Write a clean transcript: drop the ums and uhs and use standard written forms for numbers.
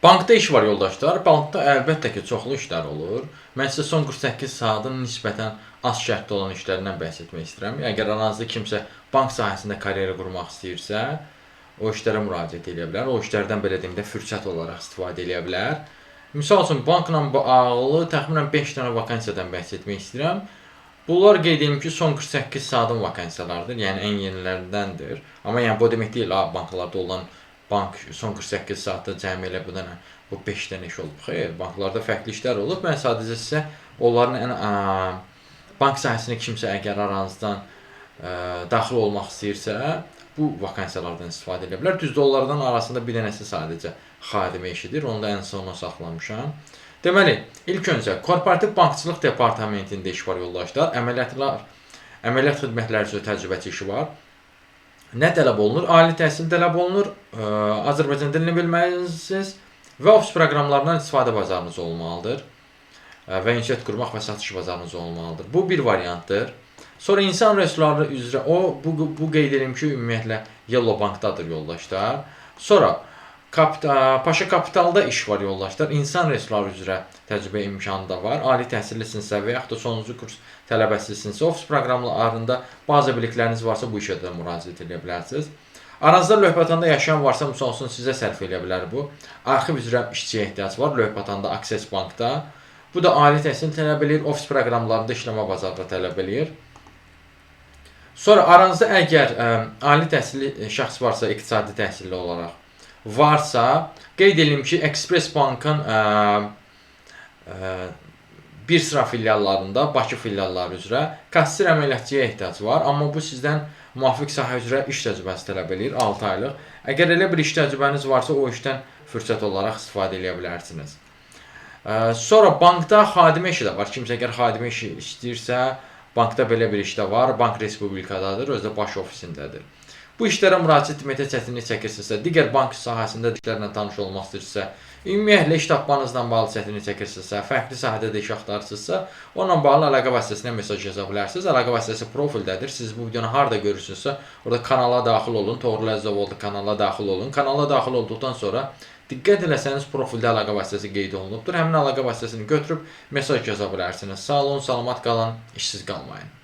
Bankda iş var yoldaşlar. Bankda əlbəttə ki, çoxlu işlər olur. Mən sizə son 48 saatın nisbətən az şərtli olan işlərindən bəhs etmək istəyirəm. Əgər aranızda kimsə bank sahəsində karyera qurmaq istəyirsə, o işlərə müraciət edə bilər. O işlərdən belə deyim də fürsət olaraq istifadə edə bilər. Misal üçün, bankla bağlı təxminən 5 dənə vakansiyadan bəhs etmək istəyirəm. Bunlar qeyd edim ki, son 48 saatın vakansiyalarıdır, yəni ən yenilərindəndir. Amma yəni bu demək deyil, banklarda olan bank son 48 saatda cəmi elə bu 5 dənə iş olub. Xeyr, banklarda fərqli işlər olub. Mən sadəcə sizə onların bank sahəsində kimsə əgər aranızdan daxil olmaq istəyirsə, bu vakansiyalardan istifadə edə bilər. Düzdür, onlardan arasında bir dənəsi sadəcə xadimə işidir. Onu da ən sona saxlamışam. Deməli, ilk öncə korporativ bankçılıq departamentində iş var yoldaşlar. Əməliyyat xidmətləri üzrə təcrübəçi işi var. Nə tələb olunur? Ali təhsil tələb olunur. Azərbaycan dilini bilməlisiniz və ofis proqramlarından istifadə bacarığınız olmalıdır. Və inşaat qurmaq və satış bacarığınız olmalıdır. Bu bir variantdır. Sonra insan resursları üzrə bu qeyd edim ki, ümumiyyətlə Yellow Bankdadır yoldaşlar. Sonra Paşa Kapitalda iş var yoldaşlar. İnsan resursları üzrə təcrübə imkanı da var. Ali təhsillisinizsə və yaxud da sonuncu kurs tələbəsisinizsə, ofis proqramlarında bazı bilikləriniz varsa bu işə də müraciət edə bilərsiniz. Aranızda Lövhətanda yaşayan varsa, misal üçün sizə sərf edə bilər bu. Arxiv üzrə işçiyə ehtiyac var Lövhətanda Access Bankda. Bu da ali təhsil tələb edir, ofis proqramlarında işləmə bacarığı tələb edir. Sonra aranızda əgər ali təhsilli şəxs varsa, iqtisadi təhsilli olaraq varsa, qeyd edim ki, Express Bankın bir sıra filiallarında, Bakı filialları üzrə kassir əməliyyatçıya ehtiyac var. Amma bu sizdən müvafiq sahə üzrə iş təcrübəsi tələb edir, 6 aylıq. Əgər elə bir iş təcrübəniz varsa, o işdən fürsət olaraq istifadə edə bilərsiniz. Sonra bankda xadimə işi də var. Kimsə əgər xadimə işi istəyirsə, bankda belə bir iş də var. Bank Respublikadadır, özü də baş ofisindədir. Bu işlərə müraciət etməkdə çətinlik çəkirsinizsə, digər bank sahəsində işlərlə tanış olmaq istəyirsinizsə, ümumiyyətlə iş tapmanızla bağlı çətinlik çəkirsinizsə, fərqli sahədə də iş axtarırsınızsa, onunla bağlı əlaqə vasitəsinə mesaj yaza bilərsiniz. Əlaqə vasitəsi profildədir. Siz bu videonu harda görürsünüzsə, orada kanala daxil olun. Toğrul Əzəzoğlu kanala daxil olun. Kanala daxil olduqdan sonra diqqət eləsəniz profildə əlaqə vasitəsi qeyd olunubdur. Həmin əlaqə vasitəsini götürüb mesaj yaza bilərsiniz. Sağ olun, salamat qalın, işsiz qalmayın.